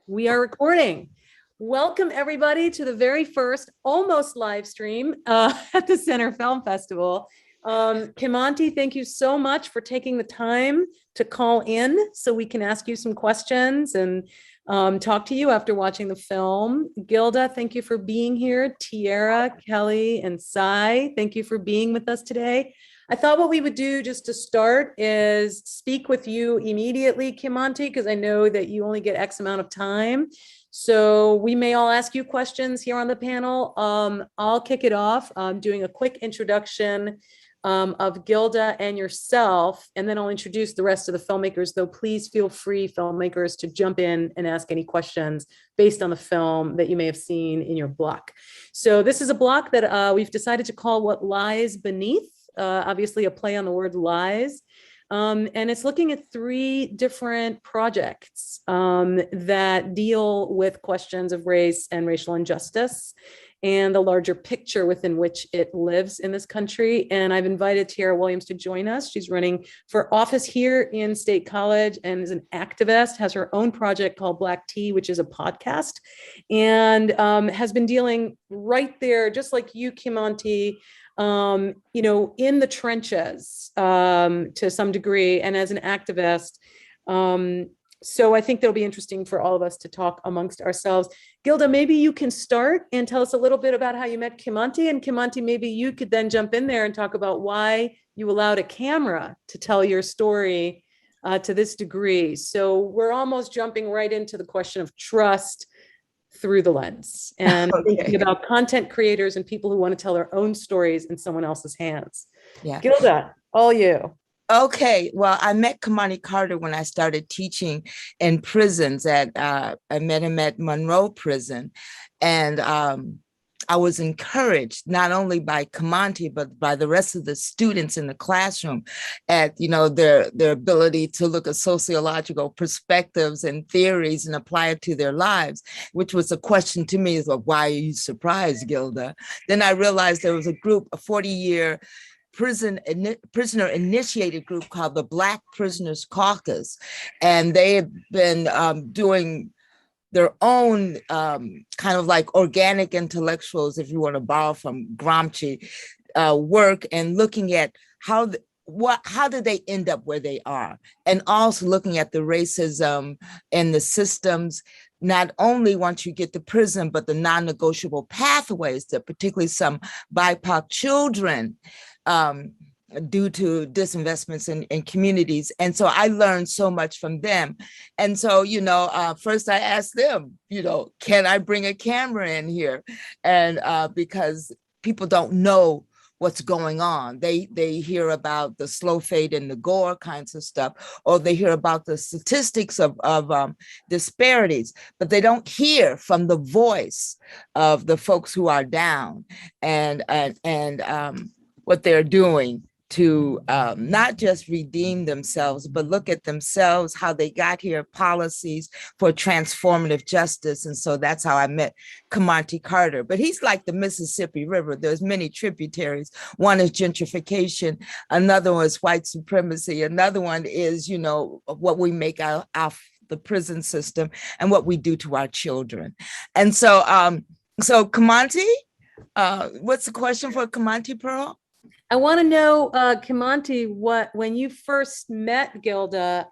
We are recording. Welcome everybody to the very first almost live stream at the Center Film Festival. Kimonti, thank you so much for taking the time to call in so we can ask you some questions and talk to you after watching the film. Gilda, thank you for being here. Tierra, Kelly, and Sai, thank you for being with us today. I thought what we would do just to start is speak with you immediately, Kimonti, because I know that you only get X amount of time. So we may all ask you questions here on the panel. I'll kick it off, doing a quick introduction of Gilda and yourself, and then I'll introduce the rest of the filmmakers, though please feel free, filmmakers, to jump in and ask any questions based on the film that you may have seen in your block. So this is a block that we've decided to call What Lies Beneath. Obviously a play on the word lies. And it's looking at three different projects that deal with questions of race and racial injustice and the larger picture within which it lives in this country. And I've invited Tierra Williams to join us. She's running for office here in State College and is an activist, has her own project called Black Tea, which is a podcast, and has been dealing right there, just like you, Kimonti, you know, in the trenches to some degree, and as an activist. So I think that'll be interesting for all of us to talk amongst ourselves. Gilda, maybe you can start and tell us a little bit about how you met Kimonti, and Kimonti, maybe you could then jump in there and talk about why you allowed a camera to tell your story to this degree. So we're almost jumping right into the question of trust through the lens and thinking about content creators and people who want to tell their own stories in someone else's hands. Yeah. Gilda, all you. Okay, well, I met Kimonti Carter when I started teaching in prisons I met him at Monroe Prison, and I was encouraged not only by Kimonti, but by the rest of the students in the classroom at, you know, their ability to look at sociological perspectives and theories and apply it to their lives, which was a question to me, is like, why are you surprised, Gilda? Then I realized there was a group, a 40-year prisoner initiated group called the Black Prisoners Caucus, and they have been doing their own kind of like organic intellectuals, if you want to borrow from Gramsci, work, and looking at how did they end up where they are, and also looking at the racism and the systems, not only once you get to prison, but the non-negotiable pathways that particularly some BIPOC children due to disinvestments in communities. And so I learned so much from them. And so, you know, first I asked them, you know, can I bring a camera in here? And because people don't know what's going on. They hear about the slow fade and the gore kinds of stuff, or they hear about the statistics of disparities, but they don't hear from the voice of the folks who are down and what they're doing to not just redeem themselves, but look at themselves, how they got here, policies for transformative justice. And so that's how I met Kimonti Carter. But he's like the Mississippi River. There's many tributaries. One is gentrification. Another one is white supremacy. Another one is, you know, what we make out of the prison system and what we do to our children. And so, Kimonti, what's the question for Kimonti, Pearl? I want to know, Kimonti, when you first met Gilda,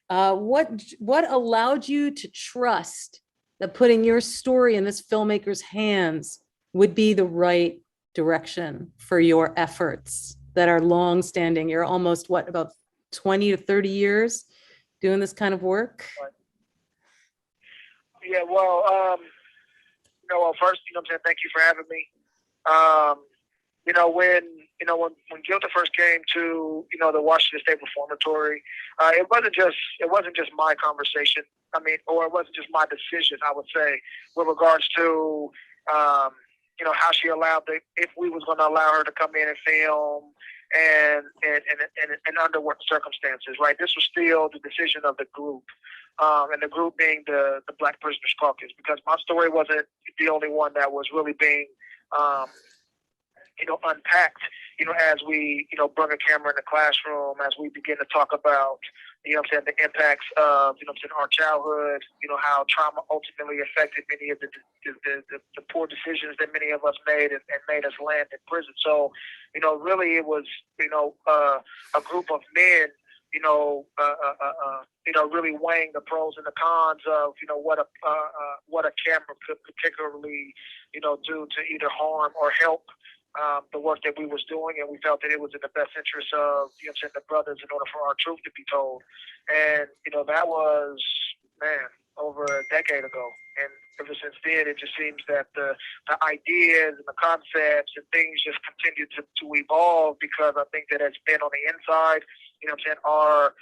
what allowed you to trust that putting your story in this filmmaker's hands would be the right direction for your efforts that are long-standing? You're almost, what, about 20 to 30 years doing this kind of work? Yeah, well, first, I'm saying thank you for having me. When Gilda first came to, the Washington State Reformatory, it wasn't just my conversation. Or it wasn't just my decision, I would say, with regards to, how she allowed if we was going to allow her to come in and film and under what circumstances, right? This was still the decision of the group, and the group being the Black Prisoners Caucus, because my story wasn't the only one that was really being, unpacked, as we, bring a camera in the classroom, as we begin to talk about you know what I'm saying, the impacts of, you know what I'm saying, our childhood, you know, how trauma ultimately affected many of the poor decisions that many of us made and made us land in prison. So, you know, really it was, you know, a group of men, really weighing the pros and the cons of, you know, what a camera could particularly, you know, do to either harm or help the work that we was doing, and we felt that it was in the best interest of, you know, the brothers in order for our truth to be told. And, you know, that was, man, over a decade ago. And ever since then, it just seems that the ideas and the concepts and things just continue to evolve, because I think that as men on the inside, you know what I'm saying,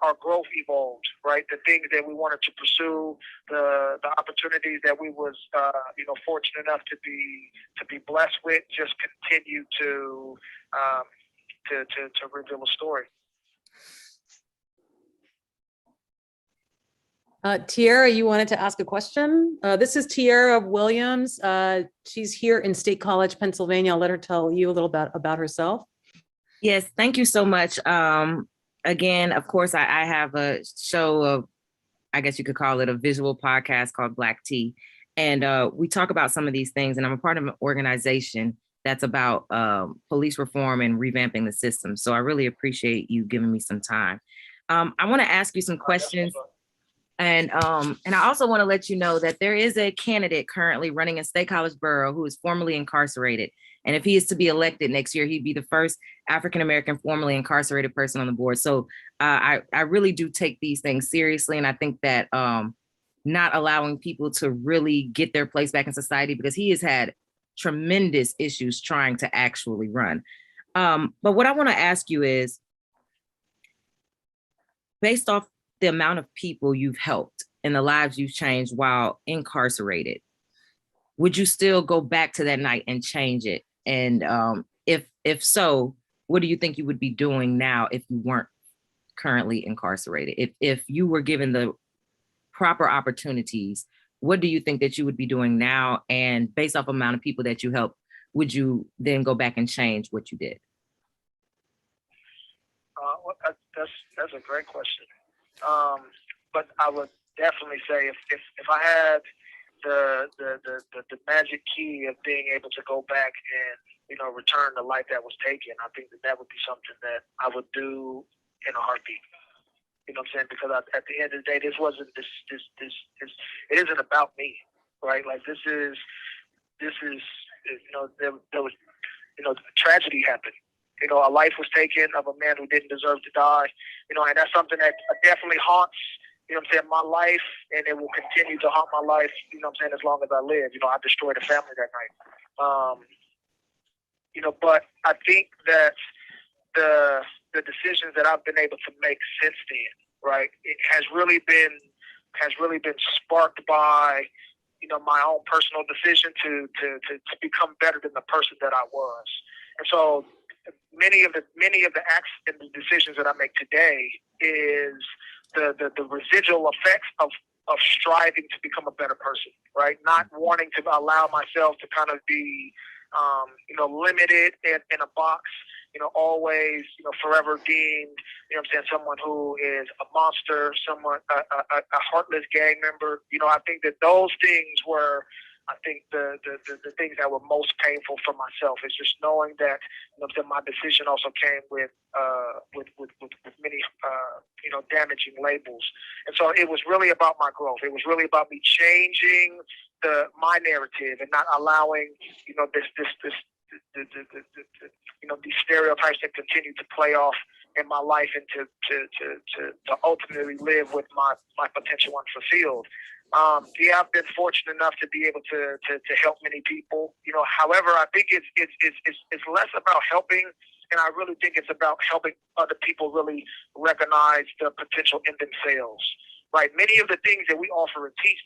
our growth evolved, right? The things that we wanted to pursue, the opportunities that we was, you know, fortunate enough to be blessed with, just continue to reveal a story. Tierra, you wanted to ask a question? This is Tierra Williams. She's here in State College, Pennsylvania. I'll let her tell you a little bit about herself. Yes, thank you so much. Again, of course, I have a show of, I guess you could call it a visual podcast called Black Tea. And we talk about some of these things. And I'm a part of an organization that's about police reform and revamping the system. So I really appreciate you giving me some time. I want to ask you some questions. And I also want to let you know that there is a candidate currently running in State College Borough who is formerly incarcerated. And if he is to be elected next year, he'd be the first African-American formerly incarcerated person on the board. So I really do take these things seriously. And I think that not allowing people to really get their place back in society, because he has had tremendous issues trying to actually run. But what I want to ask you is, based off the amount of people you've helped and the lives you've changed while incarcerated, would you still go back to that night and change it? And if so, what do you think you would be doing now if you weren't currently incarcerated? If you were given the proper opportunities, what do you think that you would be doing now? And based off the amount of people that you helped, would you then go back and change what you did? That's a great question. But I would definitely say if I had the magic key of being able to go back and, you know, return the life that was taken, I think that would be something that I would do in a heartbeat. You know what I'm saying? Because at the end of the day, this it isn't about me, right? Like this is you know, there was, you know, tragedy happened. You know, a life was taken of a man who didn't deserve to die. You know, and that's something that definitely haunts, you know what I'm saying, my life, and it will continue to haunt my life, you know what I'm saying, as long as I live. You know, I destroyed a family that night. You know, but I think that the decisions that I've been able to make since then, right, it has really been sparked by, you know, my own personal decision to become better than the person that I was. And so many of the acts and the decisions that I make today is the residual effects of striving to become a better person, right? Not wanting to allow myself to kind of be, you know, limited in a box, you know, always, you know, forever deemed, you know what I'm saying, someone who is a monster, someone, a heartless gang member. You know, I think that those things were, I think the things that were most painful for myself is just knowing that, you know, that my decision also came with many, you know, damaging labels. And so it was really about my growth. It was really about me changing my narrative and not allowing, you know, you know, these stereotypes that continue to play off in my life and to ultimately live with my potential unfulfilled. Yeah, I've been fortunate enough to be able to help many people. You know, however, I think it's less about helping, and I really think it's about helping other people really recognize the potential in themselves. Right, many of the things that we offer and teach,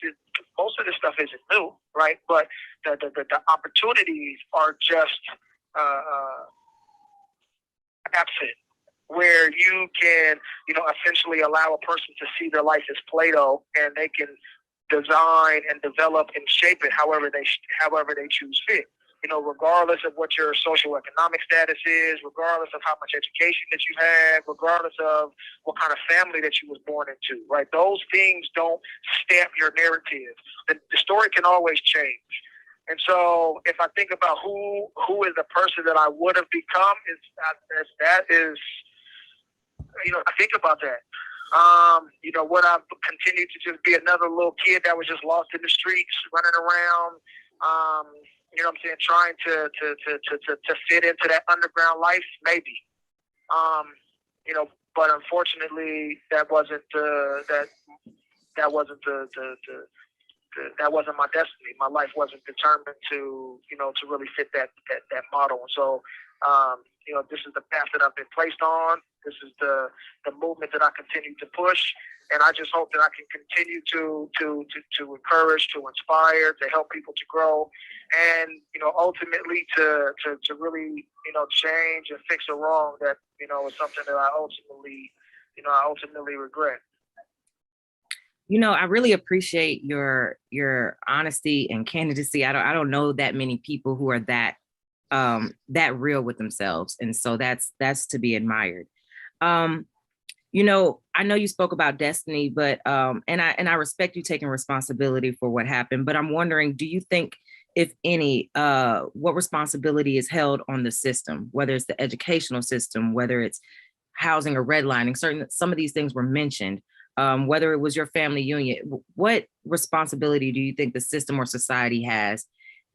most of this stuff isn't new, right? But the opportunities are just absent, where you can, you know, essentially allow a person to see their life as Play-Doh, and they can design and develop and shape it however they choose fit. regardless of what your socioeconomic status is, regardless of how much education that you have, regardless of what kind of family that you was born into, right? Those things don't stamp your narrative. The story can always change. And so if I think about who is the person that I would have become, I think about that. Would I continue to just be another little kid that was just lost in the streets, running around, trying to fit into that underground life? Maybe. But unfortunately that wasn't my destiny. My life wasn't determined to really fit that model. And so, this is the path that I've been placed on. This is the movement that I continue to push. And I just hope that I can continue to encourage, to inspire, to help people to grow, and ultimately to really change and fix a wrong that is something that I ultimately regret. I really appreciate your honesty and candidacy. I don't know that many people who are that real with themselves, and so that's to be admired. I know you spoke about destiny, but and I respect you taking responsibility for what happened. But I'm wondering, do you think, if any, what responsibility is held on the system, whether it's the educational system, whether it's housing or redlining? Some of these things were mentioned. Whether it was your family union, what responsibility do you think the system or society has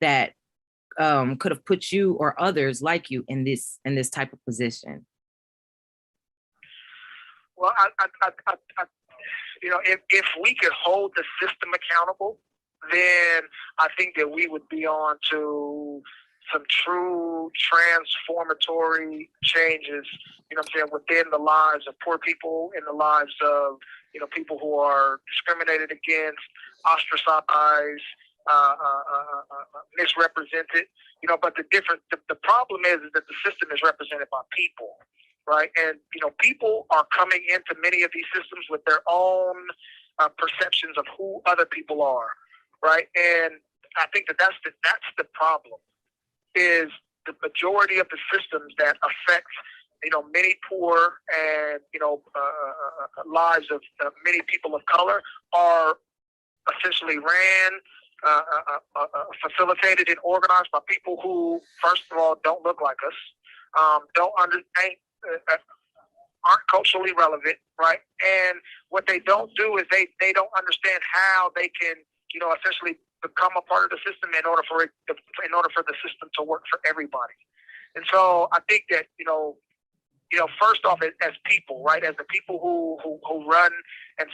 that could have put you or others like you in this type of position? Well, if we could hold the system accountable, then I think that we would be on to some true transformatory changes, within the lives of poor people, in the lives of, people who are discriminated against, ostracized, misrepresented, but the problem is that the system is represented by people, right? And, people are coming into many of these systems with their own perceptions of who other people are, right? And I think that's the problem, is the majority of the systems that affect many poor and lives of many people of color are essentially ran, facilitated and organized by people who, first of all, don't look like us, aren't culturally relevant, right? And what they don't do is they don't understand how they can essentially become a part of the system in order for the system to work for everybody. And so I think that first off, as people, right, as the people who run and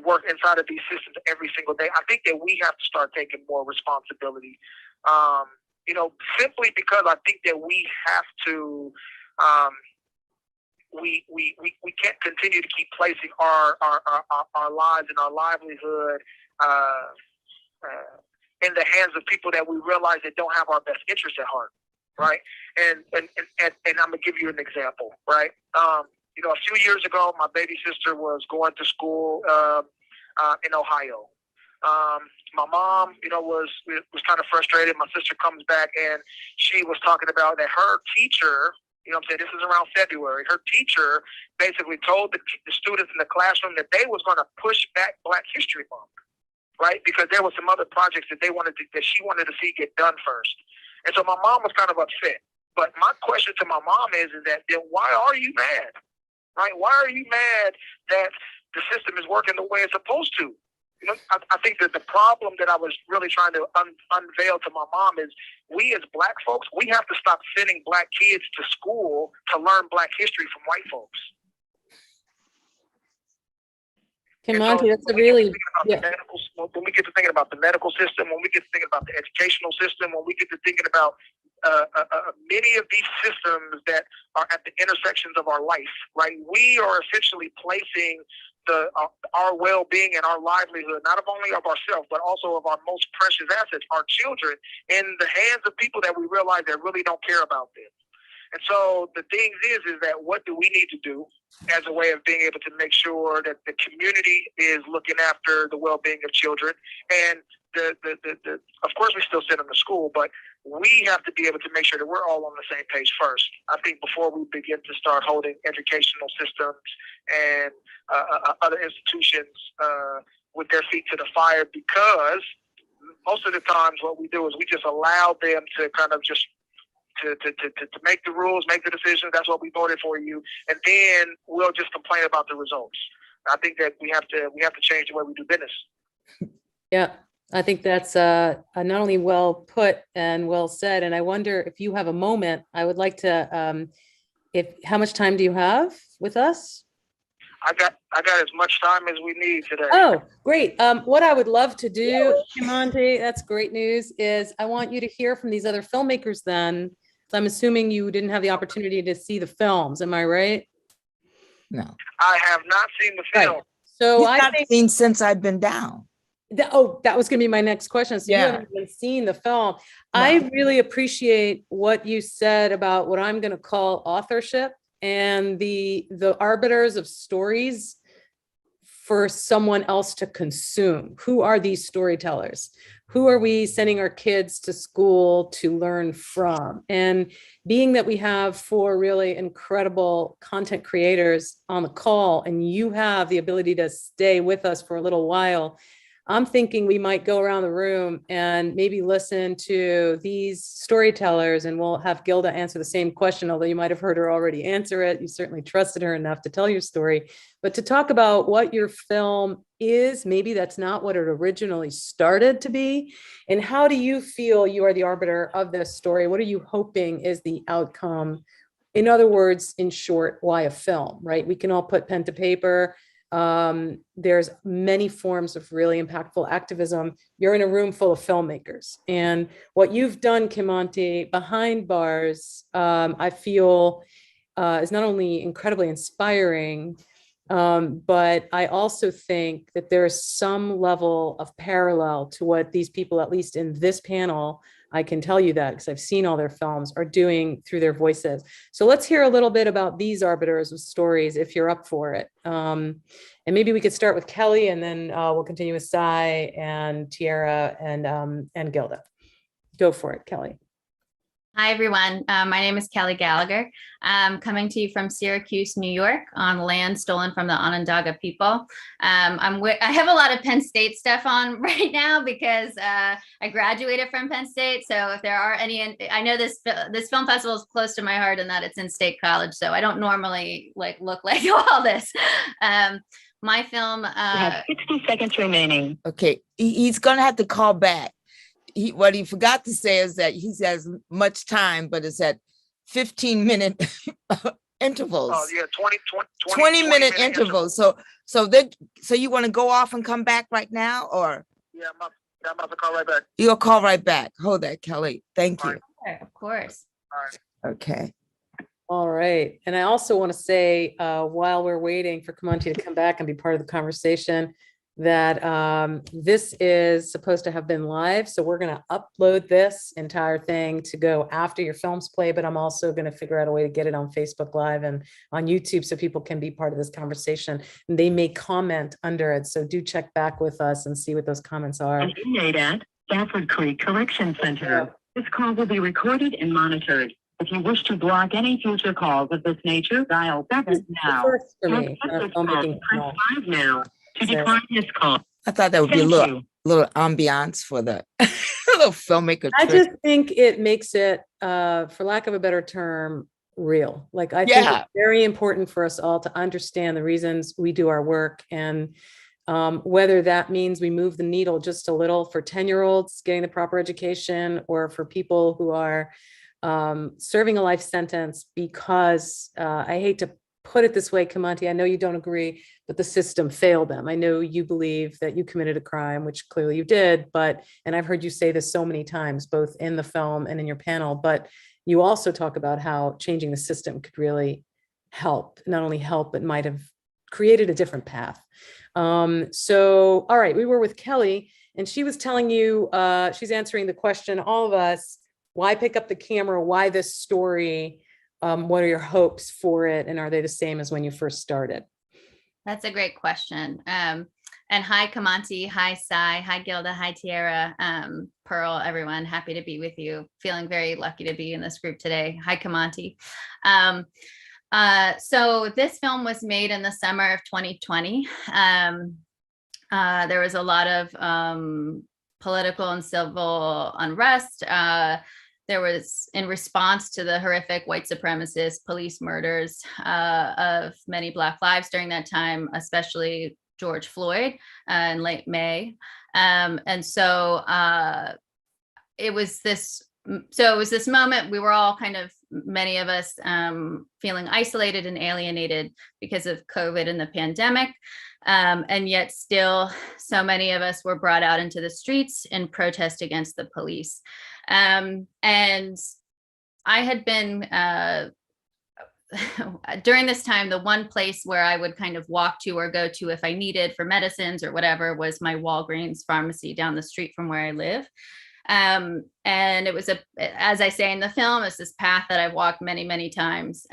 work inside of these systems every single day, I think that we have to start taking more responsibility. Simply because I think that we have to. We can't continue to keep placing our lives and our livelihood in the hands of people that we realize that don't have our best interests at heart, right? And I'm gonna give you an example, right? A few years ago, my baby sister was going to school in Ohio. My mom, was kind of frustrated. My sister comes back and she was talking about that her teacher. This is around February. Her teacher basically told the students in the classroom that they was going to push back Black History Month, right? Because there were some other projects that she wanted to see get done first. And so my mom was kind of upset. But my question to my mom is that then why are you mad, right? Why are you mad that the system is working the way it's supposed to? I think that the problem that I was really trying to unveil to my mom is we as Black folks, we have to stop sending Black kids to school to learn Black history from white folks. Kimonti, that's a really, when we get to thinking about the medical system, when we get to thinking about the educational system, when we get to thinking about many of these systems that are at the intersections of our life, right? We are essentially placing our well-being and our livelihood, not only of ourselves, but also of our most precious assets, our children, in the hands of people that we realize that really don't care about them. And so the thing is that what do we need to do as a way of being able to make sure that the community is looking after the well-being of children? And of course, we still send them to school, but we have to be able to make sure that we're all on the same page first. I think before we begin to start holding educational systems and other institutions with their feet to the fire, because most of the times what we do is we just allow them to kind of just to make the rules, make the decisions. That's what we voted for you, and then we'll just complain about the results. I think that we have to change the way we do business. Yeah, I think that's not only well put and well said. And I wonder if you have a moment. I would like to. How much time do you have with us? I got as much time as we need today. Oh, great. What I would love to do, Kimonti, that's great news, is I want you to hear from these other filmmakers then. So I'm assuming you didn't have the opportunity to see the films. Am I right? No. I have not seen the film. Right. So You've I not think seen since I've been down. that was going to be my next question. So you haven't even seen the film. No. I really appreciate what you said about what I'm going to call authorship and the arbiters of stories for someone else to consume. Who are these storytellers? Who are we sending our kids to school to learn from? And being that we have 4 really incredible content creators on the call, and you have the ability to stay with us for a little while, I'm thinking we might go around the room and maybe listen to these storytellers, and we'll have Gilda answer the same question, although you might have heard her already answer it. You certainly trusted her enough to tell your story, but to talk about what your film is, maybe that's not what it originally started to be. And how do you feel you are the arbiter of this story? What are you hoping is the outcome? In other words, in short, why a film, right? We can all put pen to paper. There's many forms of really impactful activism. You're in a room full of filmmakers, and what you've done, Kimonti, behind bars, I feel is not only incredibly inspiring, but I also think that there is some level of parallel to what these people, at least in this panel, I can tell you that because I've seen all their films, are doing through their voices. So let's hear a little bit about these arbiters of stories, if you're up for it. And maybe we could start with Kelly, and then we'll continue with Sai and Tierra and Gilda. Go for it, Kelly. Hi, everyone. My name is Kelly Gallagher. I'm coming to you from Syracuse, New York, on land stolen from the Onondaga people. I have a lot of Penn State stuff on right now because I graduated from Penn State. So if there are any, I know this film festival is close to my heart in that it's in State College. So I don't normally look like all this. My film. You have 60 seconds remaining. Okay, he's gonna have to call back. What he forgot to say is that he has much time, but it's at 15-minute intervals. Oh yeah, 20-minute intervals. So you want to go off and come back right now, or? Yeah, I'm about to call right back. You'll call right back. Hold that, Kelly. Thank you. Right. Of course. All right. Okay. All right. And I also want to say, while we're waiting for Kimonti to come back and be part of the conversation, that this is supposed to have been live. So we're going to upload this entire thing to go after your films play, but I'm also going to figure out a way to get it on Facebook Live and on YouTube so people can be part of this conversation, and they may comment under it. So do check back with us and see what those comments are. Made at Stafford Creek Correction Center. This call will be recorded and monitored. If you wish to block any future calls of this nature, dial 7 now. First for me, on a filmmaking panel. Press 5 now to decline this call. I thought that would be a Thank little ambiance for the little filmmaker. I trip. just think it makes it, for lack of a better term, real. I think Yeah. it's very important for us all to understand the reasons we do our work, and whether that means we move the needle just a little for 10-year-olds getting the proper education, or for people who are serving a life sentence because I hate to put it this way, Kimonti, I know you don't agree, but the system failed them. I know you believe that you committed a crime, which clearly you did, and I've heard you say this so many times, both in the film and in your panel, but you also talk about how changing the system could really help, not only help, but might have created a different path. So, all right, we were with Kelly, and she was telling you, she's answering the question, all of us, why pick up the camera? Why this story? what are your hopes for it? And are they the same as when you first started? That's a great question. And hi, Kimonti. Hi, Sai. Hi, Gilda. Hi, Tierra. Pearl, everyone. Happy to be with you. Feeling very lucky to be in this group today. Hi, Kimonti. So this film was made in the summer of 2020. There was a lot of political and civil unrest. There was, in response to the horrific white supremacist police murders of many Black lives during that time, especially George Floyd in late May. And so it was this moment, we were all kind of, many of us feeling isolated and alienated because of COVID and the pandemic. And yet still so many of us were brought out into the streets in protest against the police. And I had been, during this time, the one place where I would kind of walk to or go to if I needed for medicines or whatever was my Walgreens pharmacy down the street from where I live. And it was, as I say in the film, it's this path that I've walked many, many times,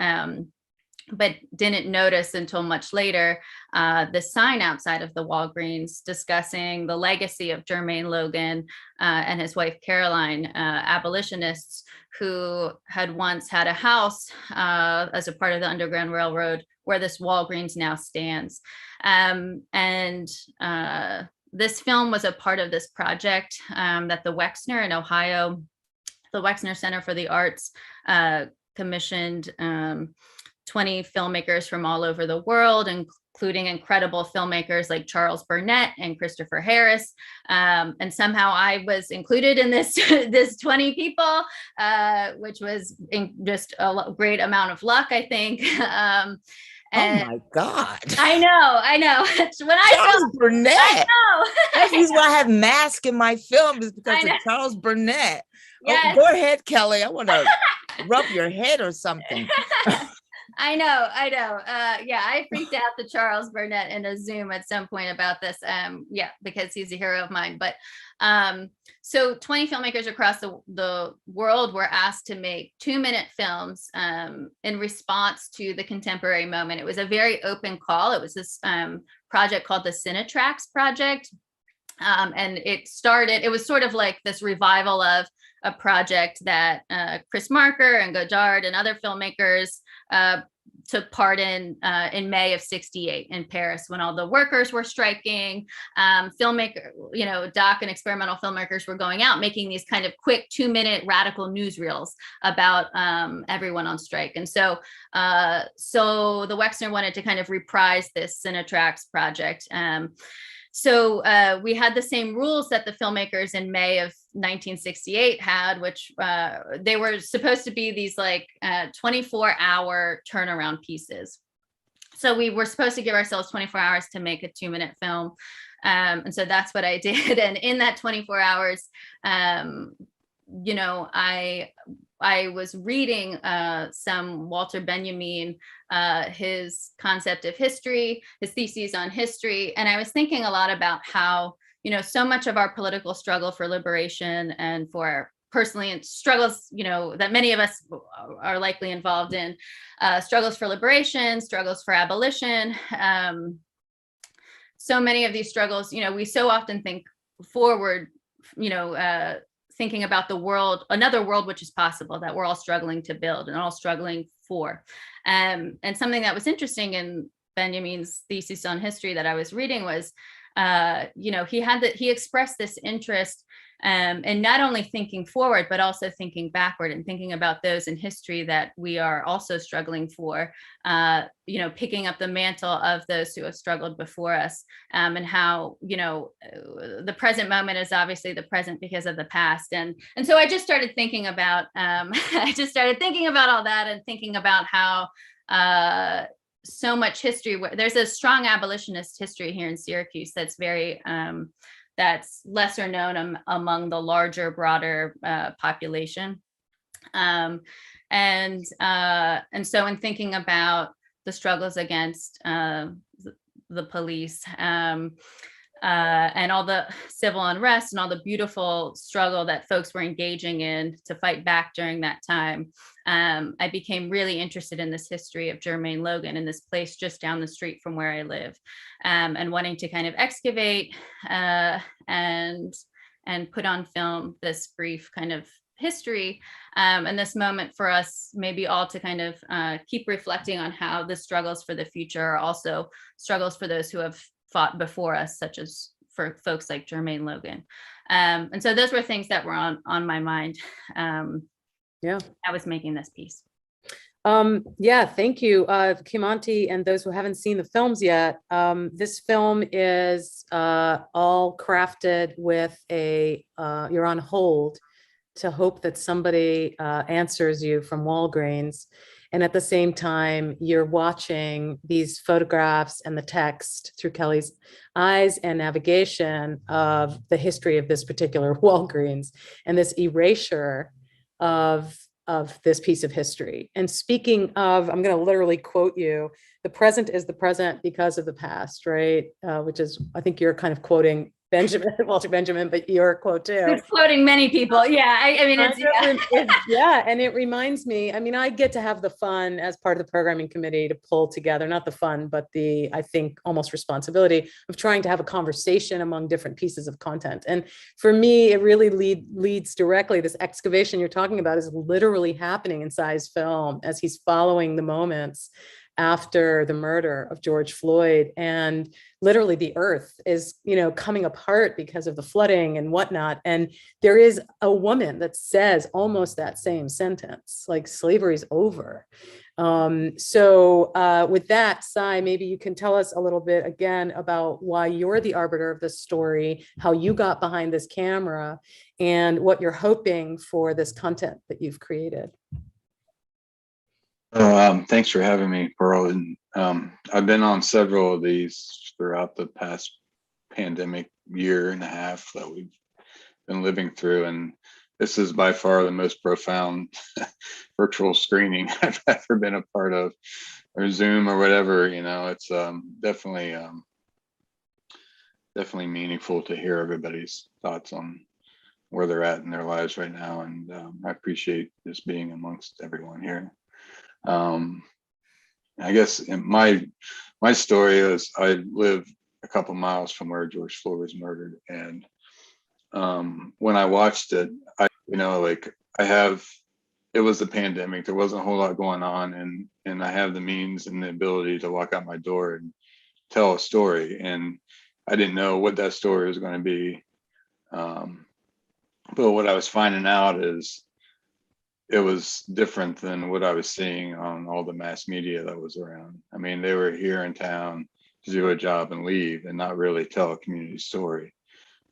but didn't notice until much later, the sign outside of the Walgreens discussing the legacy of Jermaine Logan and his wife, Caroline, abolitionists who had once had a house as a part of the Underground Railroad where this Walgreens now stands. This film was a part of this project that the Wexner in Ohio, the Wexner Center for the Arts, commissioned 20 filmmakers from all over the world, including incredible filmmakers like Charles Burnett and Christopher Harris. And somehow I was included in this 20 people, which was just a great amount of luck, I think. Oh my God. I know. When Charles Burnett. I know. That's the reason why I have Mask in my film, is because of Charles Burnett. Yes. Oh, go ahead, Kelly. I want to rub your head or something. I know. Yeah, I freaked out to Charles Burnett in a Zoom at some point about this. Yeah, because he's a hero of mine. But so 20 filmmakers across the world were asked to make 2-minute films in response to the contemporary moment. It was a very open call. It was this project called the Cinetrax Project. And it was sort of like this revival of a project that Chris Marker and Godard and other filmmakers took part in May of '68 in Paris when all the workers were striking. Doc and experimental filmmakers were going out making these kind of quick 2-minute radical newsreels about everyone on strike. And so the Wexner wanted to kind of reprise this Cinetrax project. So we had the same rules that the filmmakers in May of 1968 had, which they were supposed to be these like 24-hour turnaround pieces. So we were supposed to give ourselves 24 hours to make a 2-minute film. And so that's what I did. And in that 24 hours, I was reading some Walter Benjamin, his concept of history, his theses on history. And I was thinking a lot about how, so much of our political struggle for liberation and for personally and struggles, that many of us are likely involved in, struggles for liberation, struggles for abolition. So many of these struggles, we so often think forward, thinking about the world, another world which is possible, that we're all struggling to build and all struggling for. And something that was interesting in Benjamin's thesis on history that I was reading was, he expressed this interest in not only thinking forward, but also thinking backward and thinking about those in history that we are also struggling for, picking up the mantle of those who have struggled before us, and how, the present moment is obviously the present because of the past. And so I just started thinking about, all that and thinking about how, so much history. There's a strong abolitionist history here in Syracuse that's very that's lesser known among the larger, broader population. And so in thinking about the struggles against the police, and all the civil unrest and all the beautiful struggle that folks were engaging in to fight back during that time, I became really interested in this history of Jermaine Logan in this place just down the street from where I live, and wanting to kind of excavate and put on film this brief kind of history, and this moment for us maybe all to kind of keep reflecting on how the struggles for the future are also struggles for those who have fought before us, such as for folks like Jermaine Logan. And so those were things that were on my mind. I was making this piece. Yeah, thank you, Kimonti, and those who haven't seen the films yet. This film is all crafted with you're on hold to hope that somebody answers you from Walgreens. And at the same time, you're watching these photographs and the text through Kelly's eyes and navigation of the history of this particular Walgreens and this erasure of this piece of history. And speaking of, I'm going to literally quote you, the present is the present because of the past, right? Which is, I think you're kind of quoting Walter Benjamin, but your quote too. He's quoting many people. Yeah, I mean, yeah, and it reminds me, I mean, I get to have the fun as part of the programming committee to pull together, not the fun, but the, I think, almost responsibility of trying to have a conversation among different pieces of content. And for me, it really leads directly, this excavation you're talking about is literally happening in Cy's film as he's following the moments after the murder of George Floyd, and literally the earth is, coming apart because of the flooding and whatnot. And there is a woman that says almost that same sentence, like slavery's over. So with that, Cy, maybe you can tell us a little bit again about why you're the arbiter of this story, how you got behind this camera, and what you're hoping for this content that you've created. Thanks for having me, Pearl. And I've been on several of these throughout the past pandemic year and a half that we've been living through. And this is by far the most profound virtual screening I've ever been a part of, or Zoom or whatever. It's definitely meaningful to hear everybody's thoughts on where they're at in their lives right now. And I appreciate just being amongst everyone here. I guess my story is I live a couple miles from where George Floyd was murdered, and when I watched it, it was the pandemic. There wasn't a whole lot going on, and I have the means and the ability to walk out my door and tell a story, and I didn't know what that story was going to be. But what I was finding out is it was different than what I was seeing on all the mass media that was around. I mean, they were here in town to do a job and leave and not really tell a community story.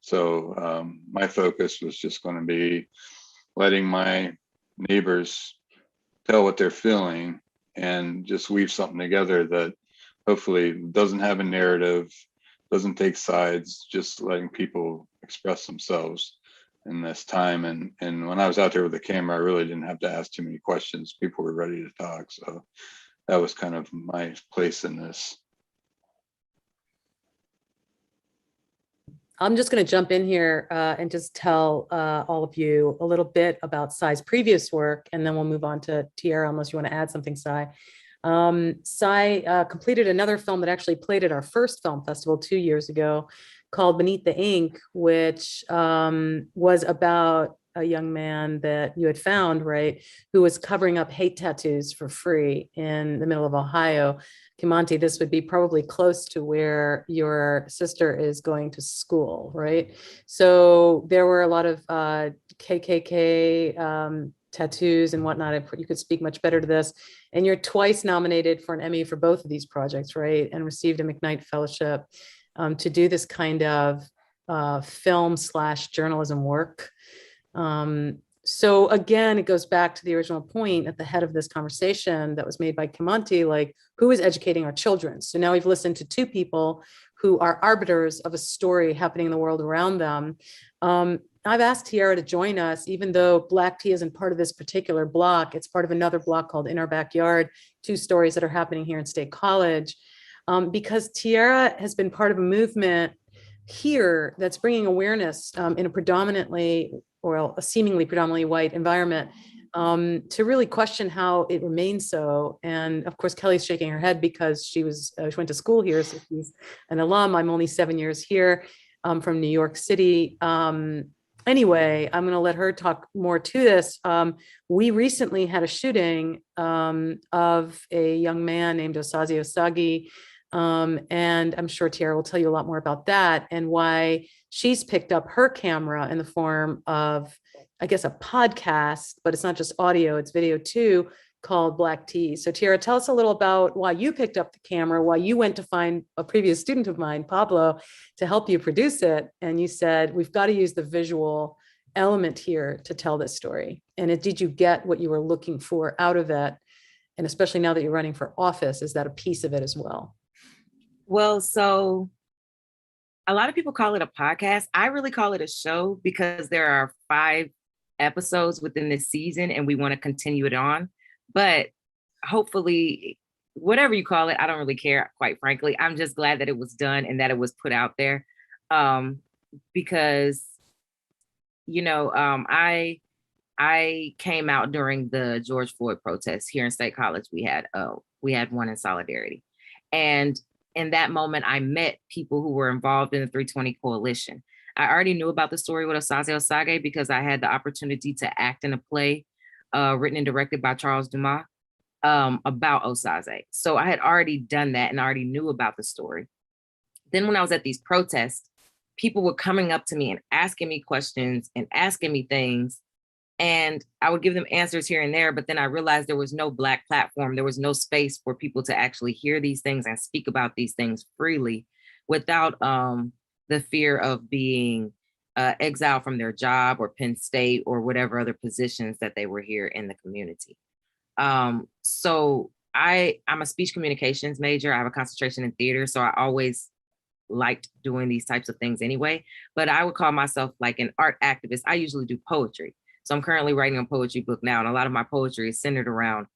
So my focus was just going to be letting my neighbors tell what they're feeling and just weave something together that hopefully doesn't have a narrative, doesn't take sides, just letting people express themselves in this time. And when I was out there with the camera, I really didn't have to ask too many questions. People were ready to talk. So that was kind of my place in this. I'm just going to jump in here and just tell all of you a little bit about Cy's previous work, and then we'll move on to Tierra, unless you want to add something, Cy. Cy completed another film that actually played at our first film festival 2 years ago, called Beneath the Ink, which was about a young man that you had found, right, who was covering up hate tattoos for free in the middle of Ohio. Kimonti, this would be probably close to where your sister is going to school, right? So there were a lot of KKK tattoos and whatnot. You could speak much better to this. And you're twice nominated for an Emmy for both of these projects, right? And received a McKnight Fellowship to do this kind of film/journalism work. So again, it goes back to the original point at the head of this conversation that was made by Kimonti, like, who is educating our children? So now we've listened to two people who are arbiters of a story happening in the world around them. I've asked Tierra to join us, even though Black Tea isn't part of this particular block. It's part of another block called In Our Backyard, two stories that are happening here in State College. Because Tierra has been part of a movement here that's bringing awareness in a predominantly or a seemingly predominantly white environment to really question how it remains so. And of course, Kelly's shaking her head because she went to school here, so she's an alum. I'm only 7 years here from New York City. Anyway, I'm going to let her talk more to this. We recently had a shooting of a young man named Osaze Osage. And I'm sure Tierra will tell you a lot more about that and why she's picked up her camera in the form of, I guess, a podcast, but it's not just audio, it's video too, called Black Tea. So Tierra, tell us a little about why you picked up the camera, why you went to find a previous student of mine, Pablo, to help you produce it. And you said, we've got to use the visual element here to tell this story. And did you get what you were looking for out of it? And especially now that you're running for office, is that a piece of it as well? Well, so a lot of people call it a podcast. I really call it a show because there are 5 episodes within this season and we want to continue it on. But hopefully, whatever you call it, I don't really care, quite frankly. I'm just glad that it was done and that it was put out there. Because, you know, I came out during the George Floyd protests here in State College. We had one in solidarity. And in that moment, I met people who were involved in the 320 Coalition. I already knew about the story with Osaze Osage because I had the opportunity to act in a play written and directed by Charles Dumas about Osaze. So I had already done that and already knew about the story. Then when I was at these protests, people were coming up to me and asking me questions and asking me things. And I would give them answers here and there, but then I realized there was no Black platform. There was no space for people to actually hear these things and speak about these things freely without the fear of being exiled from their job or Penn State or whatever other positions that they were here in the community. So I'm a speech communications major. I have a concentration in theater, so I always liked doing these types of things anyway, but I would call myself like an art activist. I usually do poetry. So I'm currently writing a poetry book now, and a lot of my poetry is centered around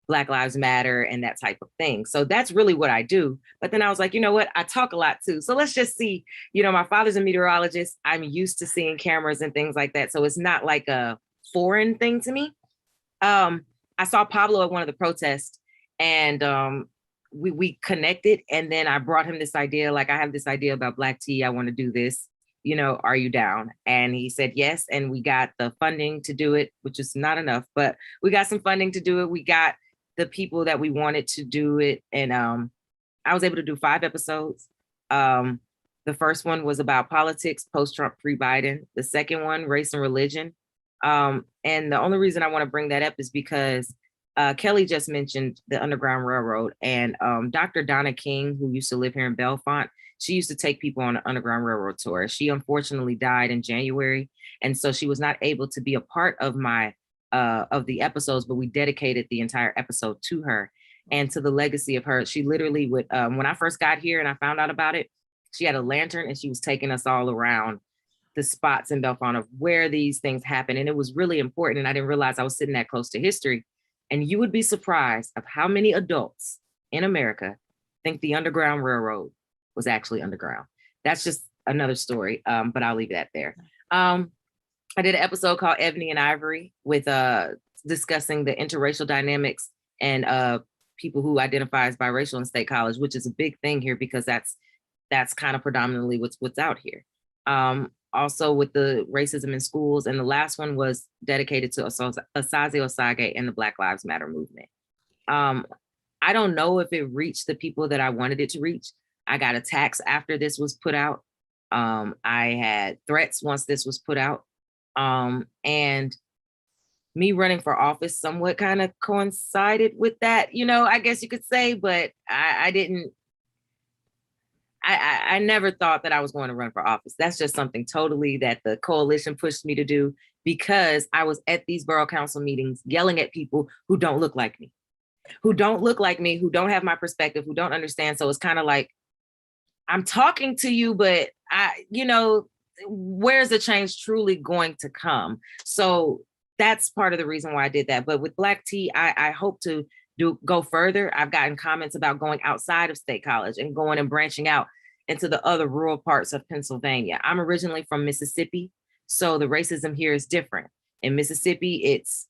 Black Lives Matter and that type of thing. So that's really what I do. But then I was like, you know what? I talk a lot too. So let's just see, you know, my father's a meteorologist. I'm used to seeing cameras and things like that. So it's not like a foreign thing to me. I saw Pablo at one of the protests and we connected. And then I brought him this idea, like, I have this idea about Black tea. I want to do this. You know, are you down? And he said yes. And we got the funding to do it, which is not enough, but we got some funding to do it. We got the people that we wanted to do it. And I was able to do 5 episodes. The first one was about politics, post-Trump, pre-Biden. The second one, race and religion. And the only reason I want to bring that up is because Kelly just mentioned the Underground Railroad, and Dr. Donna King, who used to live here in Bellefonte, she used to take people on an Underground Railroad tour. She unfortunately died in January. And so she was not able to be a part of of the episodes, but we dedicated the entire episode to her and to the legacy of her. She literally would, when I first got here and I found out about it, she had a lantern and she was taking us all around the spots in Bellefonte of where these things happen. And it was really important. And I didn't realize I was sitting that close to history. And you would be surprised of how many adults in America think the Underground Railroad was actually underground. That's just another story, but I'll leave that there. I did an episode called Ebony and Ivory with discussing the interracial dynamics and people who identify as biracial in State College, which is a big thing here because that's kind of predominantly what's out here. Also with the racism in schools. And the last one was dedicated to Osaze Osage and the Black Lives Matter movement. I don't know if it reached the people that I wanted it to reach. I got attacks after this was put out. I had threats once this was put out. And me running for office somewhat kind of coincided with that, you know, I guess you could say, but I never thought that I was going to run for office. That's just something totally that the coalition pushed me to do because I was at these borough council meetings yelling at people who don't look like me, who don't have my perspective, who don't understand. So it's kind of like, I'm talking to you, but where's the change truly going to come? So that's part of the reason why I did that. But with Black Tea, I hope to go further. I've gotten comments about going outside of State College and going and branching out. into the other rural parts of Pennsylvania. I'm originally from Mississippi, so the racism here is different. In Mississippi, it's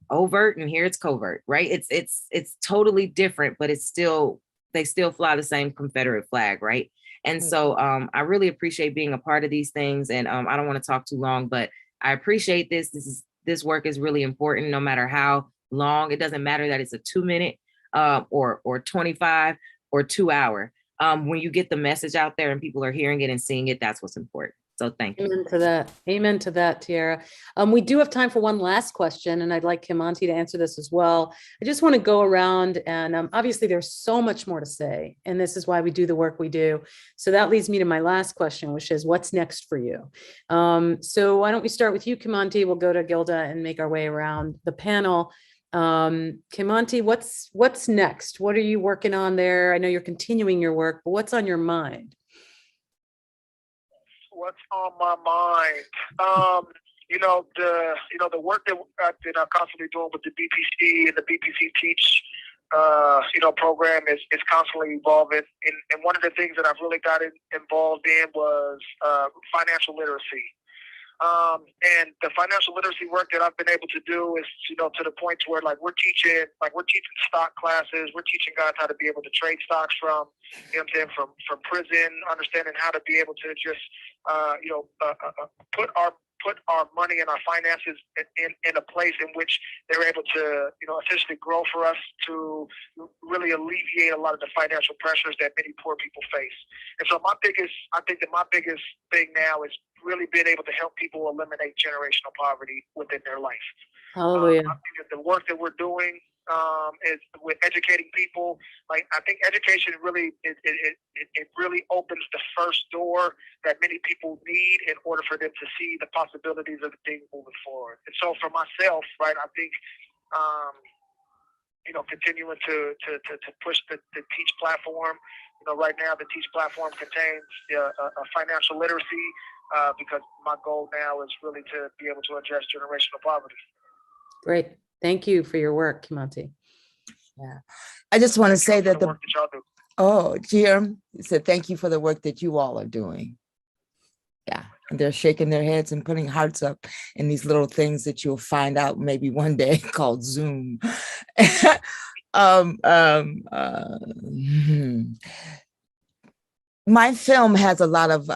overt, and here it's covert, right? It's totally different, but it's still, they still fly the same Confederate flag, right? And so I really appreciate being a part of these things. And I don't want to talk too long, but I appreciate this. This work is really important, no matter how long. It doesn't matter that it's a 2-minute or 25 or 2 hour. When you get the message out there and people are hearing it and seeing it, that's what's important. So thank you. Amen to that. Amen to that, Tierra. We do have time for one last question, and I'd like Kimonti to answer this as well. I just want to go around, and obviously there's so much more to say, and this is why we do the work we do. So that leads me to my last question, which is, what's next for you? So why don't we start with you, Kimonti? We'll go to Gilda and make our way around the panel. Kimonti, what's next? What are you working on there? I know you're continuing your work, but what's on your mind? What's on my mind? The work that I'm constantly doing with the BPC and the BPC Teach, program is constantly evolving. And one of the things that I've really got involved in was financial literacy. And the financial literacy work that I've been able to do is, to the point to where we're teaching stock classes. We're teaching guys how to be able to trade stocks from prison, understanding how to be able to just, put our money and our finances in a place in which they're able to, essentially grow for us to really alleviate a lot of the financial pressures that many poor people face. And so I think that my biggest thing now is really being able to help people eliminate generational poverty within their life. Hallelujah. I think that the work that we're doing is with educating people. I think education really it really opens the first door that many people need in order for them to see the possibilities of the things moving forward. And so for myself, right, I think continuing to push the Teach platform. Right now the Teach platform contains a financial literacy because my goal now is really to be able to address generational poverty. Great. Thank you for your work, Kimonti. Yeah. I just want to say that the work that y'all do. Oh, Jim said, thank you for the work that you all are doing. Yeah. And they're shaking their heads and putting hearts up in these little things that you'll find out maybe one day called Zoom. My film has a lot of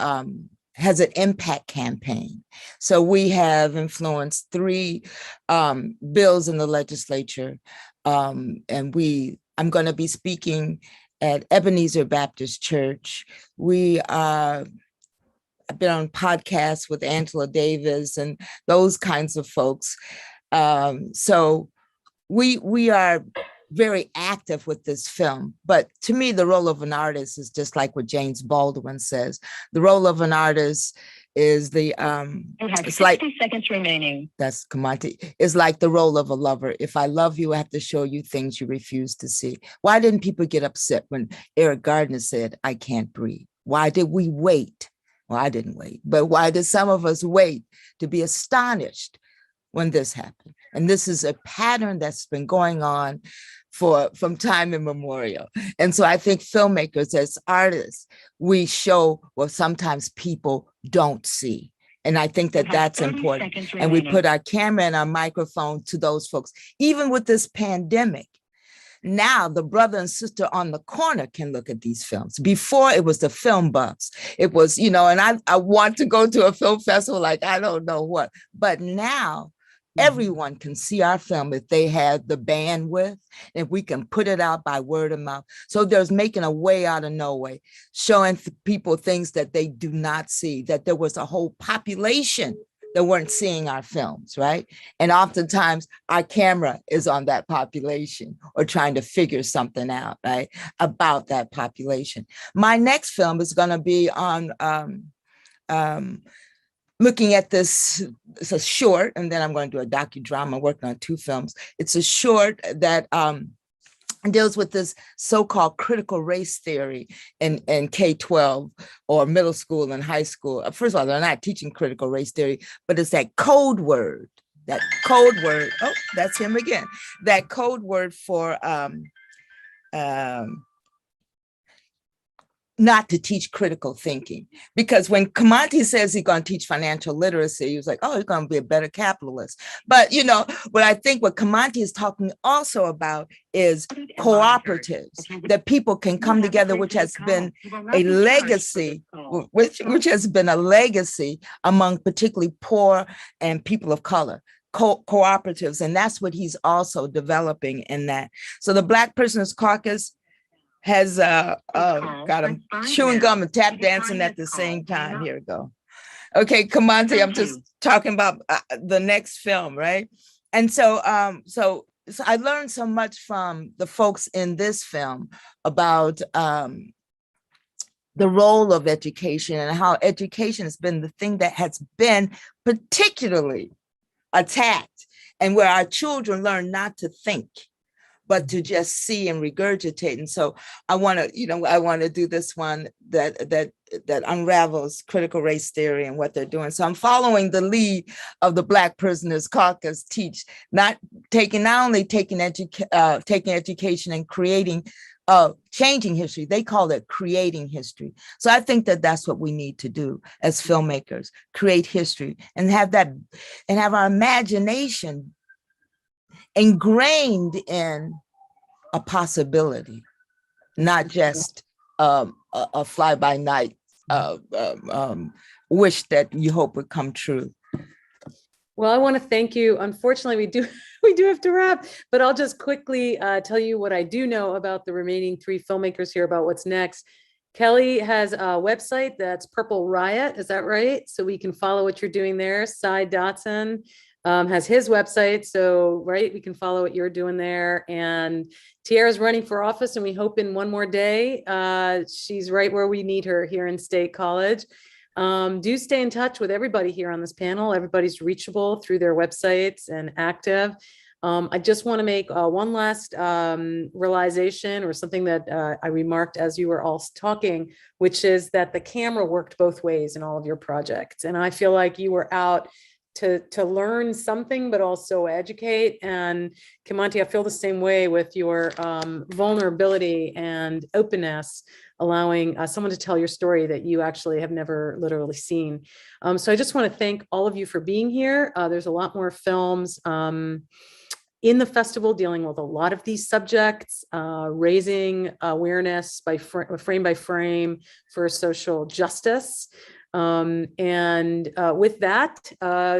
has an impact campaign. So we have influenced 3 bills in the legislature. And I'm going to be speaking at Ebenezer Baptist Church. I've been on podcasts with Angela Davis and those kinds of folks. So we are very active with this film. But to me, the role of an artist is just like what James Baldwin says. The role of an artist is the it's 60 like seconds remaining. That's Kimonti. It's like the role of a lover. If I love you, I have to show you things you refuse to see. Why didn't people get upset when Eric Gardner said, I can't breathe? Why did we wait? Well, I didn't wait, but why did some of us wait to be astonished when this happened? And this is a pattern that's been going on from time immemorial. And so I think filmmakers as artists, we show what sometimes people don't see. And I think that that's important. And we put our camera and our microphone to those folks. Even with this pandemic, now the brother and sister on the corner can look at these films. Before it was the film buffs. It was, and I want to go to a film festival like I don't know what. But now everyone can see our film if they have the bandwidth, if we can put it out by word of mouth. So there's making a way out of no way, showing people things that they do not see, that there was a whole population that weren't seeing our films, right? And oftentimes our camera is on that population or trying to figure something out, right, about that population. My next film is going to be on looking at this. It's a short, and then I'm going to do a docudrama, working on 2 films. It's a short that deals with this so-called critical race theory in K-12 or middle school and high school. First of all, they're not teaching critical race theory, but it's that code word, oh, that's him again. That code word for not to teach critical thinking. Because when Kimonti says he's going to teach financial literacy, he was like, oh, he's going to be a better capitalist. But, you know, what I think what Kimonti is talking also about is cooperatives, that people can come together, which has been a legacy, which has been a legacy among particularly poor and people of color. Cooperatives, and that's what he's also developing in that. So the Black Prisoners Caucus has got him chewing gum and tap dancing at the same time. Here we go. Okay, Kimonti, I'm just talking about the next film, right? And so, so I learned so much from the folks in this film about the role of education and how education has been the thing that has been particularly attacked, and where our children learn not to think, but to just see and regurgitate. And so I want to, you know, I want to do this one that unravels critical race theory and what they're doing. So I'm following the lead of the Black Prisoners Caucus TEACH, not only taking education and creating, changing history. They call it creating history. So I think that that's what we need to do as filmmakers: create history and have our imagination ingrained in a possibility, not just a fly-by-night wish that you hope would come true. Well, I want to thank you. Unfortunately, we do have to wrap, but I'll just quickly tell you what I do know about the remaining 3 filmmakers here, about what's next. Kelly has a website that's Purple Riot, is that right? So we can follow what you're doing there. Dodson has his website, so right, we can follow what you're doing there. And Tierra's running for office, and we hope in one more day she's right where we need her here in State College. Do stay in touch with everybody here on this panel. Everybody's reachable through their websites and active. I just want to make one last realization, or something that I remarked as you were all talking, which is that the camera worked both ways in all of your projects. And I feel like you were out to learn something, but also educate. And Kimonti, I feel the same way with your vulnerability and openness, allowing someone to tell your story that you actually have never literally seen. So I just want to thank all of you for being here. There's a lot more films in the festival dealing with a lot of these subjects, raising awareness by frame by frame for social justice. With that,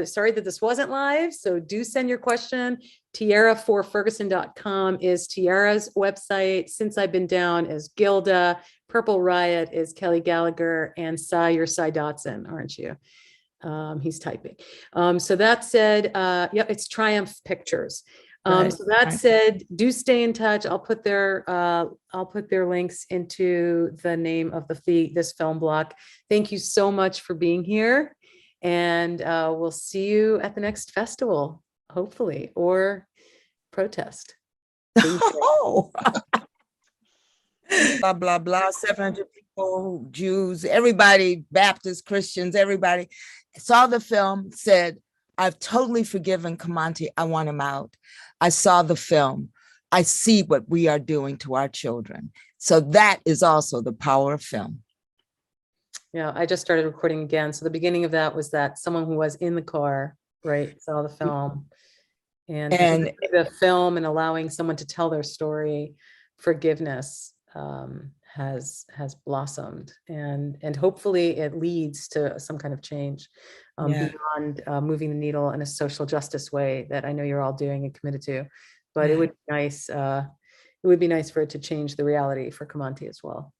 sorry that this wasn't live, so do send your question. Tierra4Ferguson.com is Tierra's website. Since I've Been Down is Gilda. Purple Riot is Kelly Gallagher, and you're Dodson, aren't you? He's typing. So that said, yeah, it's Triumph Pictures. So that said, do stay in touch. I'll put their links into the name of this film block. Thank you so much for being here, and we'll see you at the next festival, hopefully, or protest. Oh. Blah blah blah. 700 people, Jews, everybody, Baptists, Christians, everybody saw the film, said, I've totally forgiven Kimonti. I want him out. I saw the film. I see what we are doing to our children. So that is also the power of film. Yeah, I just started recording again. So the beginning of that was that someone who was in the car, right, saw the film. And the film and allowing someone to tell their story, forgiveness has blossomed, and hopefully it leads to some kind of change beyond moving the needle in a social justice way that I know you're all doing and committed to. But it would be nice. It would be nice for it to change the reality for Kimonti as well.